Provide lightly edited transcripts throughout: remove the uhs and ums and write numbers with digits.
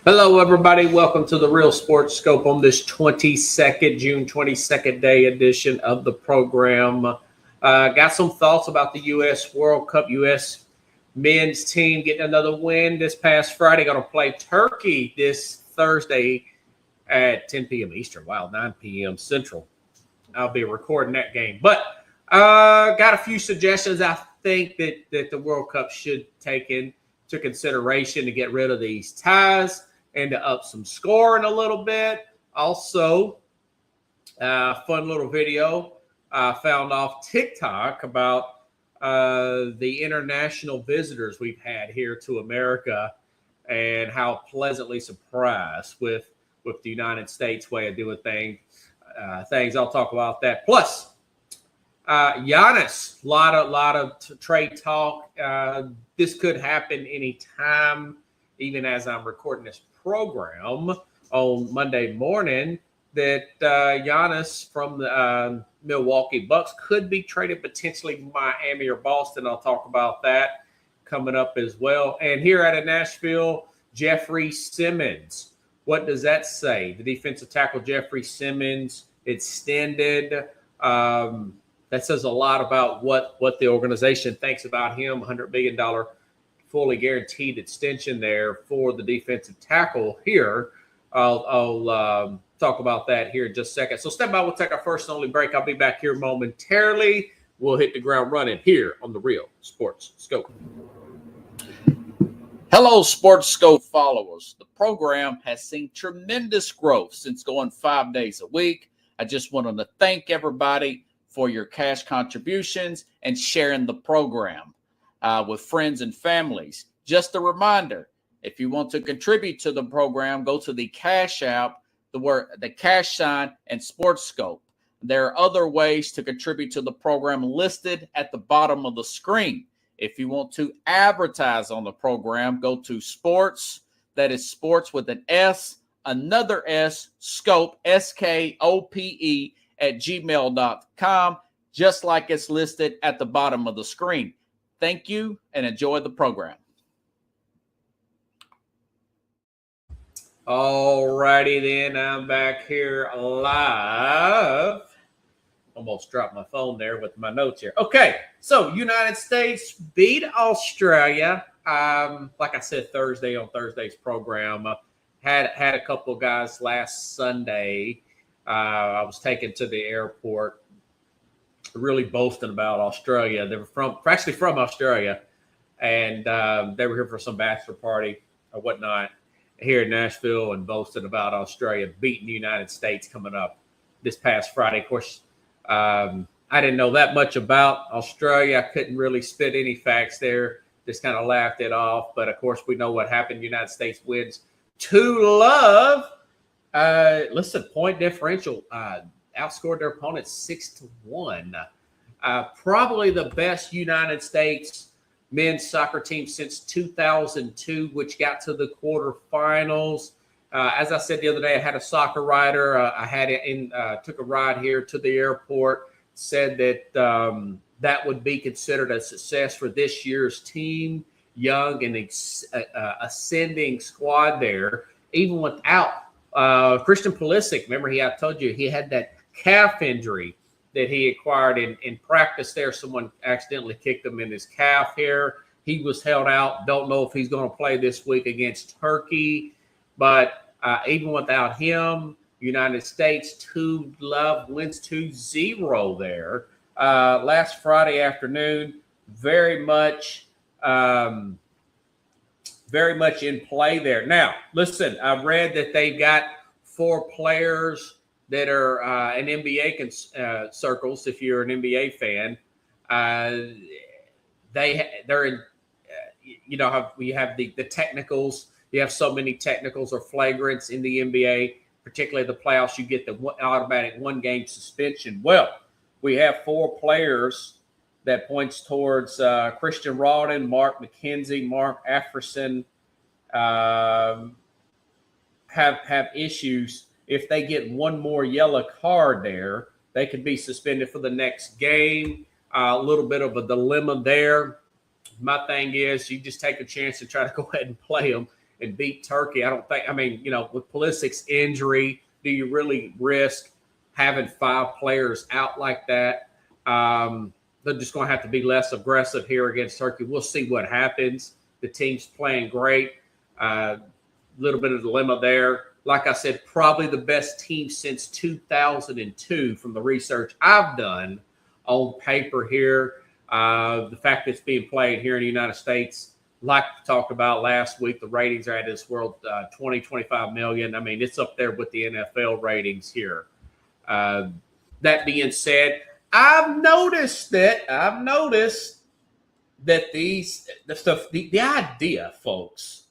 Hello, everybody. Welcome to the Real Sports Scope on this June 22nd day edition of the program. Got some thoughts about the U.S. World Cup. U.S. men's team getting another win this past Friday. Going to play Turkey this Thursday at 10 p.m. Eastern. Wow, 9 p.m. Central. I'll be recording that game. But got a few suggestions I think that the World Cup should take into consideration to get rid of these ties and to up some scoring a little bit. Also, fun little video I found off TikTok about the international visitors we've had here to America and how pleasantly surprised with the United States way of doing things. I'll talk about that. Plus, Giannis, lot of trade talk. This could happen anytime, even as I'm recording this program on Monday morning, that Giannis from the Milwaukee Bucks could be traded potentially Miami or Boston. I'll talk about that coming up as well. And here out of Nashville, Jeffery Simmons. What does that say? The defensive tackle Jeffery Simmons extended. That says a lot about what the organization thinks about him. $100 million fully guaranteed extension there for the defensive tackle here. I'll talk about that here in just a second. So step by, we'll take our first and only break. I'll be back here momentarily. We'll hit the ground running here on the Real Sports Scope. Hello, Sports Scope followers. The program has seen tremendous growth since going 5 days a week. I just wanted to thank everybody for your cash contributions and sharing the program with friends and families. Just a reminder, if you want to contribute to the program, go to the Cash App, the cash sign, and Sports Scope. There are other ways to contribute to the program listed at the bottom of the screen. If you want to advertise on the program, go to Sports, that is Sports with an S, another S, Scope, SKOPE, at gmail.com, just like it's listed at the bottom of the screen. Thank you and enjoy the program. All righty then, I'm back here live. Almost dropped my phone there with my notes here. Okay, so United States beat Australia. Like I said, on Thursday's program, had a couple of guys last Sunday. I was taken to the airport, really boasting about Australia. They were actually from Australia, and they were here for some bachelor party or whatnot here in Nashville, and boasting about Australia beating the United States coming up this past Friday. Of course, I didn't know that much about Australia. I couldn't really spit any facts there. Just kind of laughed it off. But of course, we know what happened. United States wins 2-0. Listen, point differential, outscored their opponents 6-1. Probably the best United States men's soccer team since 2002, which got to the quarterfinals. As I said the other day, I had a soccer writer. Took a ride here to the airport, said that that would be considered a success for this year's team, young and ascending squad there, even without Christian Pulisic. Remember, I told you he had that calf injury that he acquired in practice there. Someone accidentally kicked him in his calf here. He was held out. Don't know if he's going to play this week against Turkey. But even without him, United States wins 2-0 there. Last Friday afternoon, very much in play there. Now, listen, I read that they've got 4 players that are in NBA circles. If you're an NBA fan, they're in. We have the technicals. You have so many technicals or flagrants in the NBA, particularly the playoffs. You get the automatic 1-game suspension. Well, we have 4 players that points towards Christian Rawdon, Mark McKenzie, Mark Afferson have issues. If they get one more yellow card there, they could be suspended for the next game. A little bit of a dilemma there. My thing is you just take a chance to try to go ahead and play them and beat Turkey. I don't think, with Pulisic's injury, do you really risk having 5 players out like that? They're just going to have to be less aggressive here against Turkey. We'll see what happens. The team's playing great. Little bit of dilemma there. Like I said, probably the best team since 2002 from the research I've done on paper here. The fact that it's being played here in the United States, like we talked about last week, the ratings are at this world 20, 25 million. I mean, it's up there with the NFL ratings here. That being said, I've noticed that the idea, folks,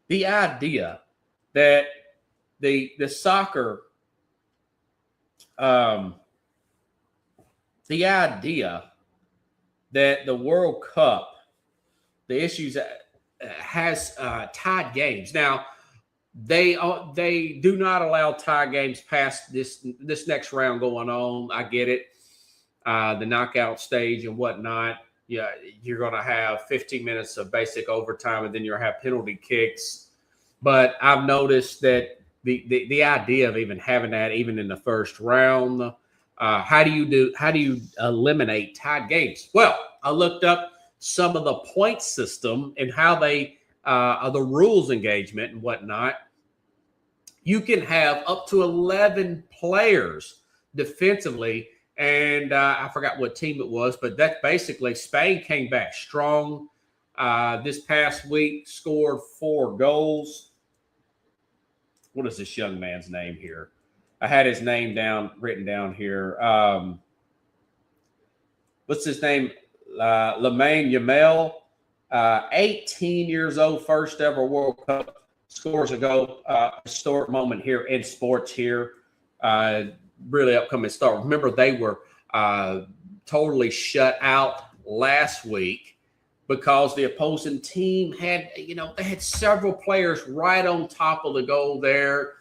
the idea that the soccer, the idea that the World Cup, the issues has tied games. Now, they do not allow tie games past this next round going on. I get it. The knockout stage and whatnot. Yeah, you're going to have 15 minutes of basic overtime, and then you'll have penalty kicks. But I've noticed that the idea of even having that even in the first round, how do you eliminate tied games? Well, I looked up some of the point system and how they the rules engagement and whatnot. You can have up to 11 players defensively. And I forgot what team it was, but that's basically Spain came back strong this past week, scored 4 goals. What is this young man's name here? I had his name written down here. What's his name? Lamine Yamal, 18 years old, first ever World Cup, scores a goal. Historic moment here in sports here. Really upcoming start. Remember, they were totally shut out last week because the opposing team had, they had several players right on top of the goal there.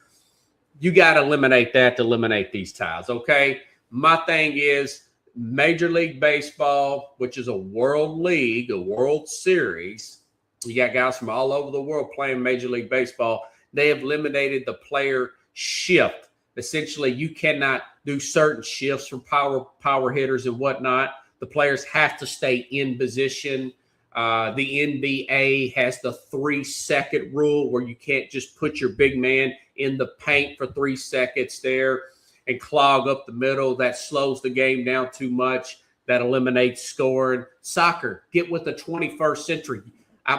You got to eliminate that to eliminate these ties, okay? My thing is Major League Baseball, which is a world league, a World Series. You got guys from all over the world playing Major League Baseball. They have eliminated the player shift. Essentially, you cannot do certain shifts from power hitters and whatnot. The players have to stay in position. The NBA has the 3-second rule where you can't just put your big man in the paint for 3 seconds there and clog up the middle. That slows the game down too much. That eliminates scoring. Soccer, get with the 21st century.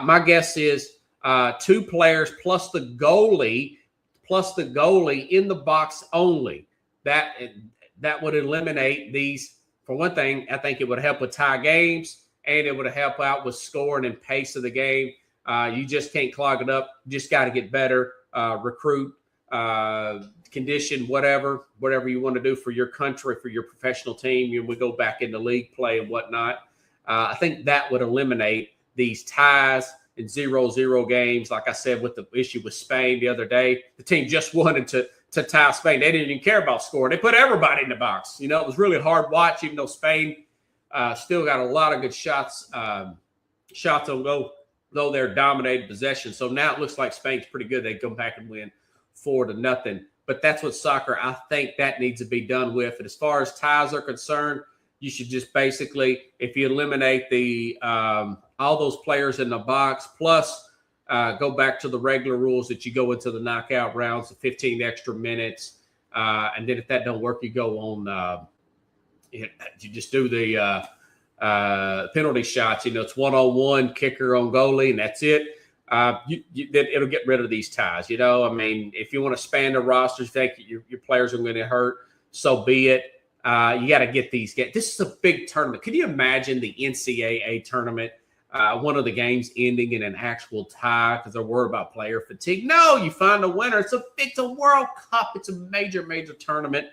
My guess is 2 players plus the goalie in the box only. That would eliminate these. For one thing, I think it would help with tie games, and it would help out with scoring and pace of the game. You just can't clog it up. You just got to get better, recruit, condition, whatever you want to do for your country, for your professional team. We go back into league play and whatnot. I think that would eliminate these ties and 0-0 games. Like I said, with the issue with Spain the other day, the team just wanted to tie Spain. They didn't even care about scoring. They put everybody in the box. It was really hard watch, even though Spain still got a lot of good shots on goal, though they're dominated possession. So now it looks like Spain's pretty good. They come back and win 4-0. But that's what soccer, I think that needs to be done with. And as far as ties are concerned, you should just basically, if you eliminate the all those players in the box, plus go back to the regular rules that you go into the knockout rounds, the 15 extra minutes. And then if that don't work, you go on, you just do the penalty shots. It's 1-on-1, kicker on goalie, and that's it. Then it'll get rid of these ties. If you want to span the rosters, think your players are going to get hurt, so be it. You got to get these. This is a big tournament. Could you imagine the NCAA tournament? One of the games ending in an actual tie because they're worried about player fatigue. No, you find a winner. It's a World Cup. It's a major tournament.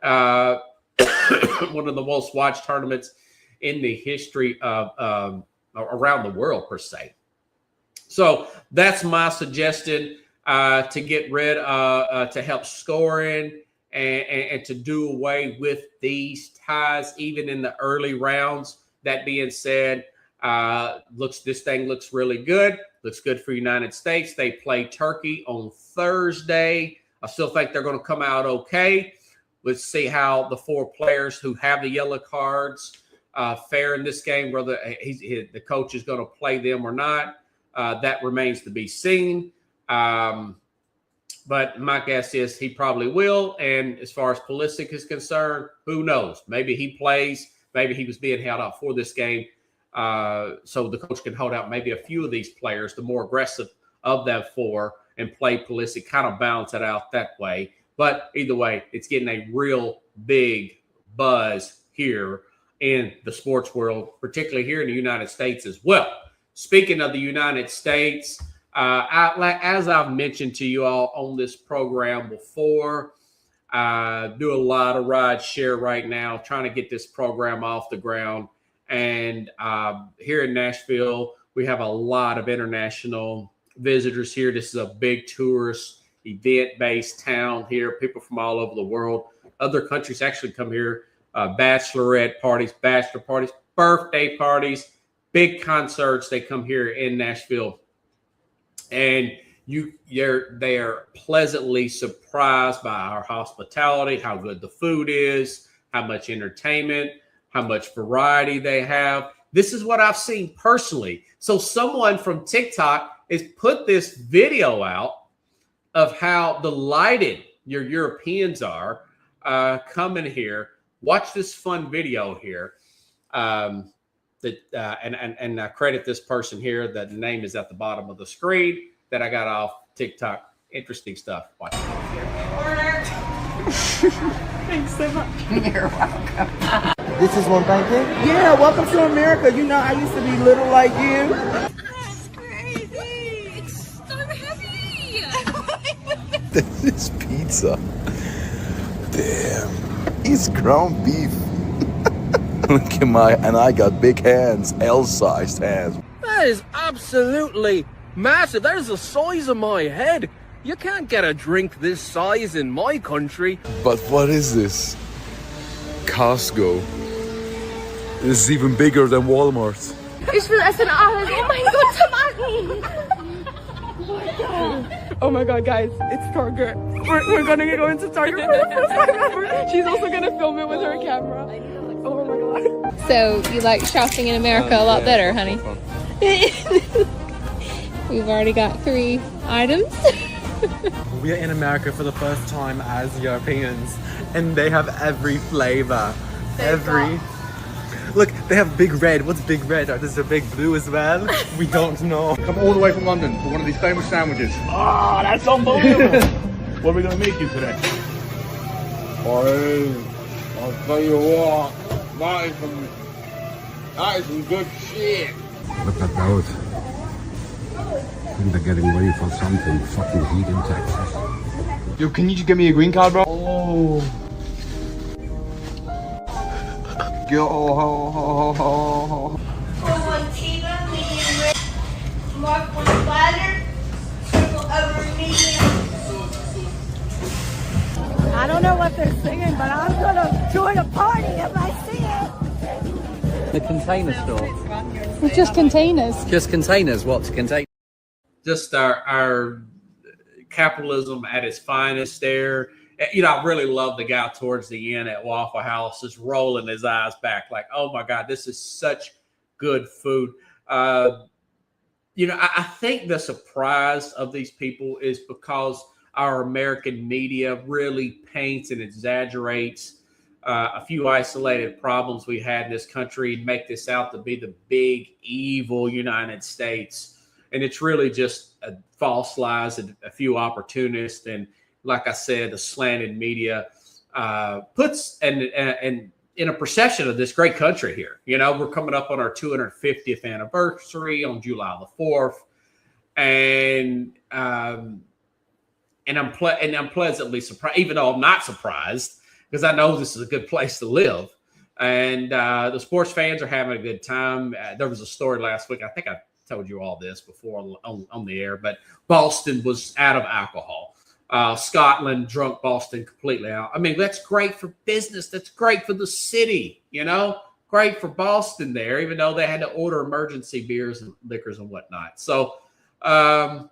One of the most watched tournaments in the history of around the world, per se. So that's my suggestion to get rid to help scoring and to do away with these ties, even in the early rounds. That being said, this thing looks really good. Looks good for United States. They play Turkey on Thursday. I still think they're going to come out okay. Let's see how the 4 players who have the yellow cards fare in this game, whether the coach is going to play them or not. That remains to be seen. But my guess is he probably will. And as far as Pulisic is concerned, who knows? Maybe he plays. Maybe he was being held out for this game. So the coach can hold out maybe a few of these players, the more aggressive of that 4, and play Pulisic, kind of balance it out that way. But either way, it's getting a real big buzz here in the sports world, particularly here in the United States as well. Speaking of the United States, as I've mentioned to you all on this program before, do a lot of ride share right now, trying to get this program off the ground. And here in Nashville, we have a lot of international visitors here. This is a big tourist event-based town here. People from all over the world. Other countries actually come here. Bachelorette parties, bachelor parties, birthday parties, big concerts. They come here in Nashville. And they are pleasantly surprised by our hospitality, how good the food is, how much entertainment, how much variety they have. This is what I've seen personally. So someone from TikTok has put this video out of how delighted your Europeans are coming here. Watch this fun video here. And I credit this person here. The name is at the bottom of the screen that I got off TikTok. Interesting stuff. Watch it. Thanks so much. You're welcome. This is one pancake? Yeah, welcome to America. You know, I used to be little like you. That's crazy. It's so heavy. This is pizza. Damn. It's ground beef. Look at and I got big hands, L-sized hands. That is absolutely massive. That is the size of my head. You can't get a drink this size in my country. But what is this? Costco. This is even bigger than Walmart. Ich will essen alles. Oh mein Gott, Tomaten. Oh my god, guys, it's Target. We're gonna go into Target for the first time ever. She's also gonna film it with her camera. Oh my god. So you like shopping in America a lot better, honey? We've already got 3 items. We are in America for the first time as Europeans, and they have every flavor. Look, they have big red. What's big red? Is there big blue as well? We don't know. Come all the way from London for one of these famous sandwiches. Oh, that's unbelievable. What are we going to make you today? Boy, I'll tell you what, that is some good shit. What about? I think they're getting ready for something. Fucking heat in Texas. Yo, can you just give me a green card, bro? Oh. Yo. One Tina, medium rare. Mark one platter. Triple over medium. I don't know what they're singing, but I'm gonna join a party if I see it. The container store. It's just containers. Just containers. What's container? Just our capitalism at its finest there. You know, I really love the guy towards the end at Waffle House just rolling his eyes back like, oh my God, this is such good food. You know, I think the surprise of these people is because our American media really paints and exaggerates a few isolated problems we had in this country and make this out to be the big, evil United States. And it's really just false lies and a few opportunists. And like I said, the slanted media puts and in a perception of this great country here. You know, we're coming up on our 250th anniversary on July the 4th. And I'm pleasantly surprised, even though I'm not surprised, because I know this is a good place to live. And the sports fans are having a good time. There was a story last week. I think I told you all this before on the air, but Boston was out of alcohol. Scotland drunk Boston completely out. I mean, that's great for business. That's great for the city, you know, great for Boston there, even though they had to order emergency beers and liquors and whatnot. So But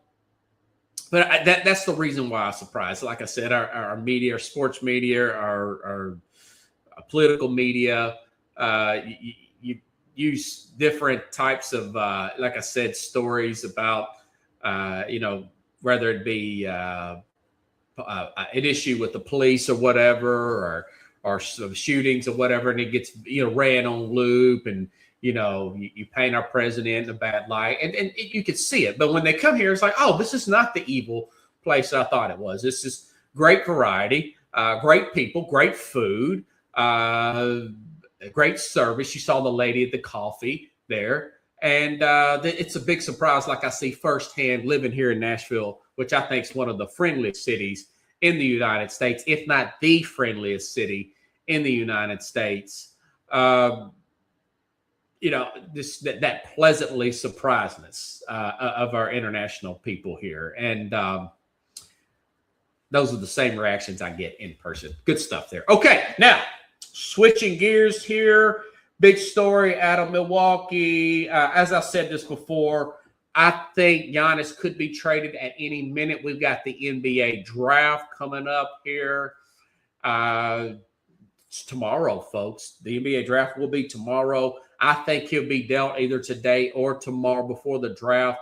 that's the reason why I was surprised. Like I said, our media, our sports media, our political media, you use different types of, like I said, stories about, whether it be an issue with the police or whatever, or some shootings or whatever, and it gets ran on loop, and you paint our president in a bad light, and you can see it. But when they come here, it's like, oh, this is not the evil place I thought it was. This is great variety, great people, great food, great service. You saw the lady at the coffee there. And it's a big surprise, like I see firsthand living here in Nashville, which I think is one of the friendliest cities in the United States, if not the friendliest city in the United States. That pleasantly surprisedness of our international people here. And those are the same reactions I get in person. Good stuff there. Okay, now switching gears here. Big story out of Milwaukee. As I said this before, I think Giannis could be traded at any minute. We've got the NBA draft coming up here. It's tomorrow, folks. The NBA draft will be tomorrow. I think he'll be dealt either today or tomorrow before the draft.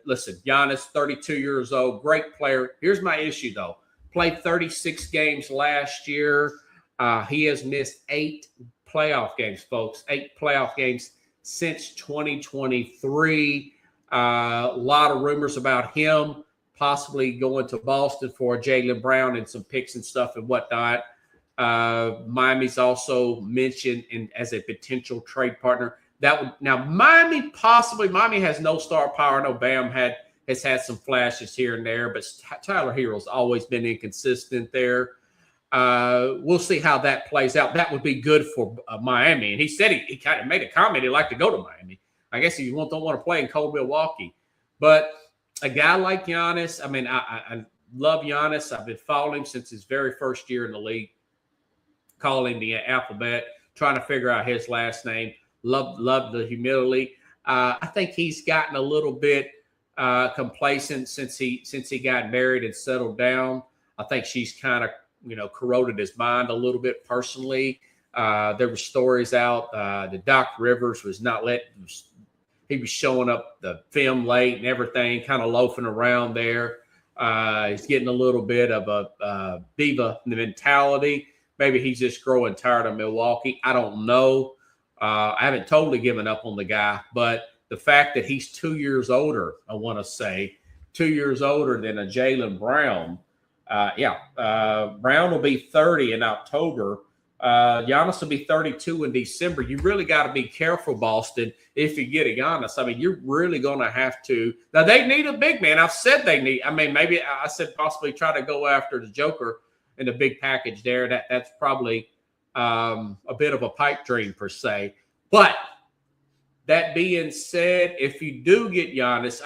Listen, Giannis, 32 years old, great player. Here's my issue, though. Played 36 games last year. He has missed 8 playoff games, folks. 8 playoff games since 2023. A lot of rumors about him possibly going to Boston for Jaylen Brown and some picks and stuff and whatnot. Miami's also mentioned as a potential trade partner. Miami has no star power. No, Bam has had some flashes here and there, but Tyler Hero's always been inconsistent there. We'll see how that plays out. That would be good for Miami. And he said he kind of made a comment he'd like to go to Miami. I guess if you don't want to play in cold Milwaukee. But a guy like Giannis, I love Giannis. I've been following him since his very first year in the league, calling the alphabet, trying to figure out his last name. Love the humility. I think he's gotten a little bit complacent since he got married and settled down. I think she's kind of corroded his mind a little bit personally. There were stories out that Doc Rivers was not he was showing up the film late and everything, kind of loafing around there. He's getting a little bit of a diva mentality. Maybe he's just growing tired of Milwaukee. I don't know. I haven't totally given up on the guy, but the fact that he's 2 years older, I want to say, 2 years older than a Jaylen Brown. Brown will be 30 in October. Giannis will be 32 in December. You really got to be careful, Boston, if you get a Giannis. You're really going to have to. Now, they need a big man. I've said they need. Maybe I said possibly try to go after the Joker in the big package there. That's probably a bit of a pipe dream per se. But that being said, if you do get Giannis,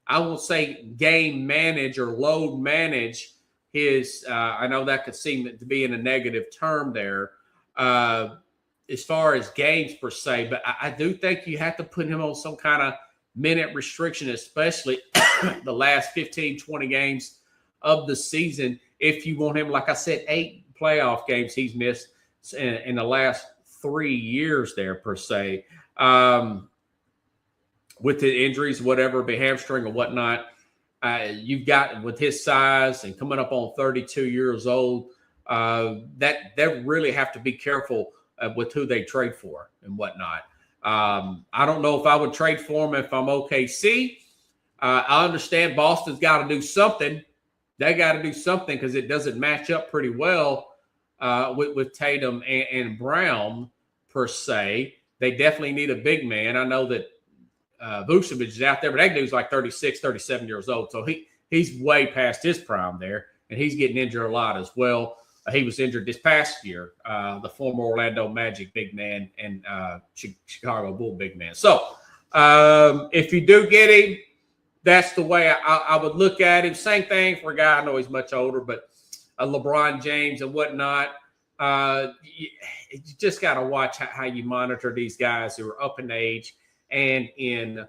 I won't say game manage or load manage his, I know that could seem to be in a negative term there as far as games per se, but I do think you have to put him on some kind of minute restriction, especially the last 15, 20 games of the season. If you want him, like I said, 8 playoff games he's missed in the last 3 years there per se. With the injuries, whatever, be hamstring or whatnot. You've got with his size and coming up on 32 years old, that they really have to be careful with who they trade for and whatnot. I don't know if I would trade for him if I'm OKC. I understand Boston's got to do something. They got to do something because it doesn't match up pretty well with Tatum and Brown per se. They definitely need a big man. I know that Vucevic is out there, but that dude's like 36, 37 years old. So he's way past his prime there, and he's getting injured a lot as well. He was injured this past year, the former Orlando Magic big man and Chicago Bull big man. So if you do get him, that's the way I would look at him. Same thing for a guy, I know he's much older, but LeBron James and whatnot. You just got to watch how you monitor these guys who are up in age and in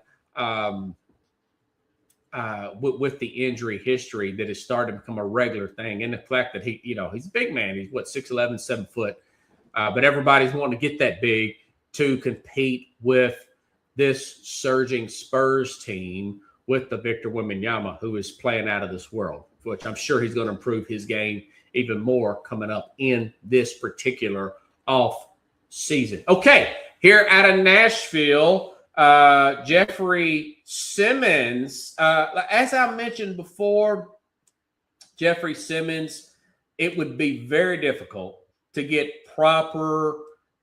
with the injury history that has started to become a regular thing, and the fact that he's a big man. He's 6'11", 7 foot, but everybody's wanting to get that big to compete with this surging Spurs team with the Victor Wembanyama, who is playing out of this world, which I'm sure he's going to improve his game even more coming up in this particular off season. Okay, here out of Nashville, Jeffery Simmons. As I mentioned before, Jeffery Simmons, it would be very difficult to get proper.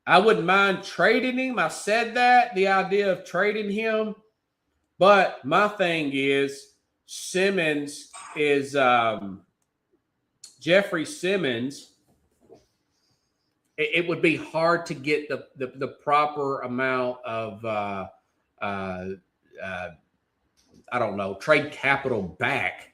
I wouldn't mind trading him. I said that, the idea of trading him. But my thing is Simmons is Jeffery Simmons. It would be hard to get the proper amount of I don't know, trade capital back,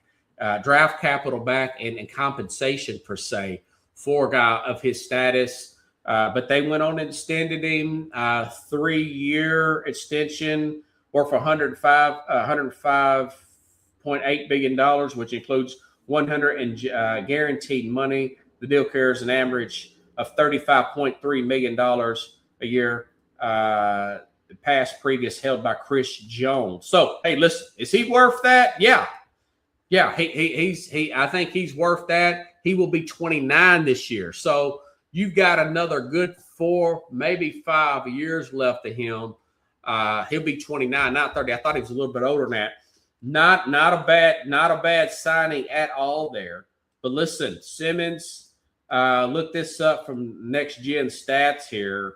draft capital back, and compensation per se for a guy of his status. But they went on and extended him 3-year extension worth $105.8 billion, which includes $100 in guaranteed money. The deal carries an average of $35.3 million a year. Previous held by Chris Jones. So, hey, listen, is he worth that? Yeah. I think he's worth that. He will be 29 this year. So you've got another good 4, maybe 5 years left of him. He'll be 29, not 30. I thought he was a little bit older than that. Not a bad signing at all there. But listen, Simmons, look this up from Next Gen Stats here.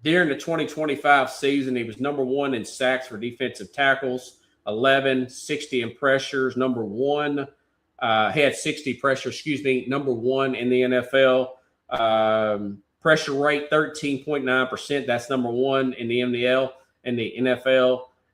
During the 2025 season, he was number 1 in sacks for defensive tackles, 11, 60 in pressures, number 1. He had 60 pressures, number 1 in the NFL. Pressure rate, 13.9%. That's number 1 in the NFL.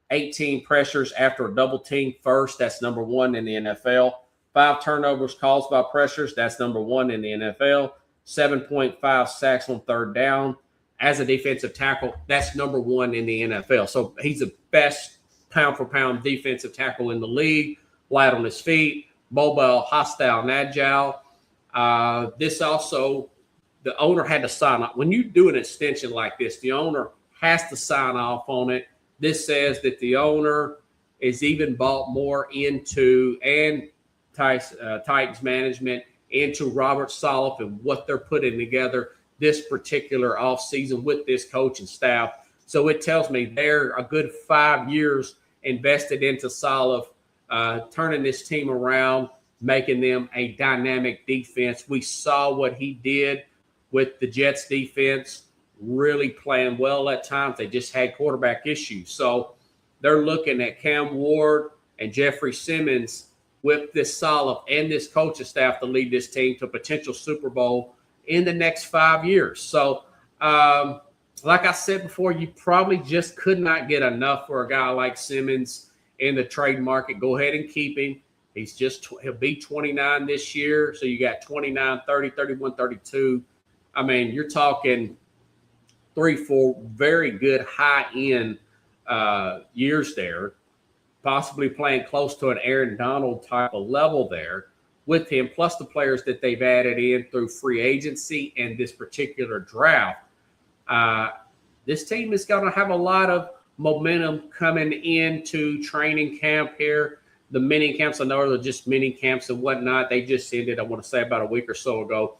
18 pressures after a double team first. That's number 1 in the NFL. 5 turnovers caused by pressures. That's number 1 in the NFL. 7.5 sacks on third down. As a defensive tackle, that's number 1 in the NFL. So he's the best pound-for-pound defensive tackle in the league, light on his feet, mobile, hostile, and agile. This also, the owner had to sign off. When you do an extension like this, the owner has to sign off on it. This says that the owner is even bought more into, and Titans management, into Robert Saleh and what they're putting together this particular offseason with this coaching staff. So it tells me they're a good 5 years invested into Saleh, turning this team around, making them a dynamic defense. We saw what he did with the Jets defense, really playing well at times. They just had quarterback issues. So they're looking at Cam Ward and Jeffery Simmons with this Saleh and this coaching staff to lead this team to a potential Super Bowl in the next 5 years. So, like I said before, you probably just could not get enough for a guy like Simmons in the trade market. Go ahead and keep him. He'll be 29 this year. So you got 29, 30, 31, 32. I mean, you're talking 3-4 very good high-end years there, possibly playing close to an Aaron Donald type of level there with him, plus the players that they've added in through free agency and this particular draft. This team is going to have a lot of momentum coming into training camp here. The mini camps, I know they're just mini camps and whatnot. They just ended, I want to say, about a week or so ago.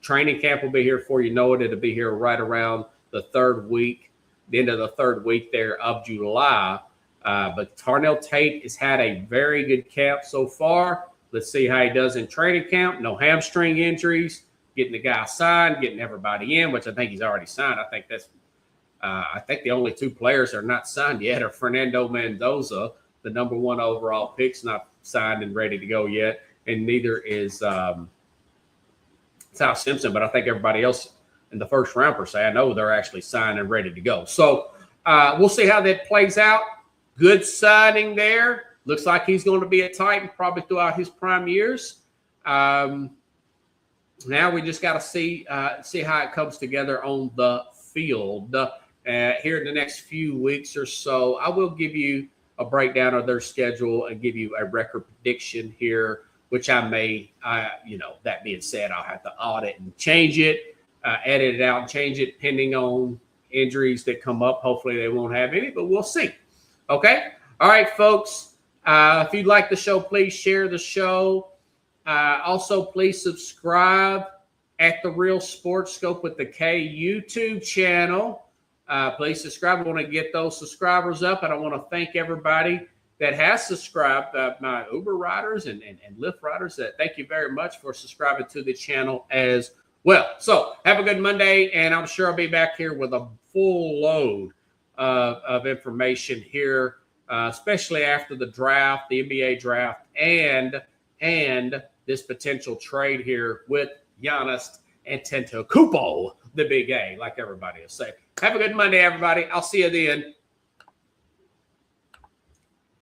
Training camp will be here before you know it. It'll be here right around the third week, the end of the third week there of July. But Tarnell Tate has had a very good camp so far. Let's see how he does in training camp. No hamstring injuries, getting the guy signed, getting everybody in, which I think he's already signed. I think the only 2 players that are not signed yet are Fernando Mendoza, the number 1 overall pick's not signed and ready to go yet, and neither is Sal Simpson. But I think everybody else in the first round, per se, I know they're actually signed and ready to go. So we'll see how that plays out. Good signing there. Looks like he's going to be a Titan probably throughout his prime years. Now we just got to see how it comes together on the field. here in the next few weeks or so, I will give you a breakdown of their schedule and give you a record prediction here, which I may, that being said, I'll have to audit and change it, edit it out and change it pending on injuries that come up. Hopefully they won't have any, but we'll see. Okay. All right, folks. If you like the show, please share the show. Also, please subscribe at The Real Sports Scope with the K YouTube channel. Please subscribe. I want to get those subscribers up, and I want to thank everybody that has subscribed, my Uber riders and Lyft riders. Thank you very much for subscribing to the channel as well. So have a good Monday, and I'm sure I'll be back here with a full load of information here, especially after the draft, the NBA draft, and this potential trade here with Giannis and Antetokounmpo, the big A, like everybody will say. Have a good Monday, everybody. I'll see you then.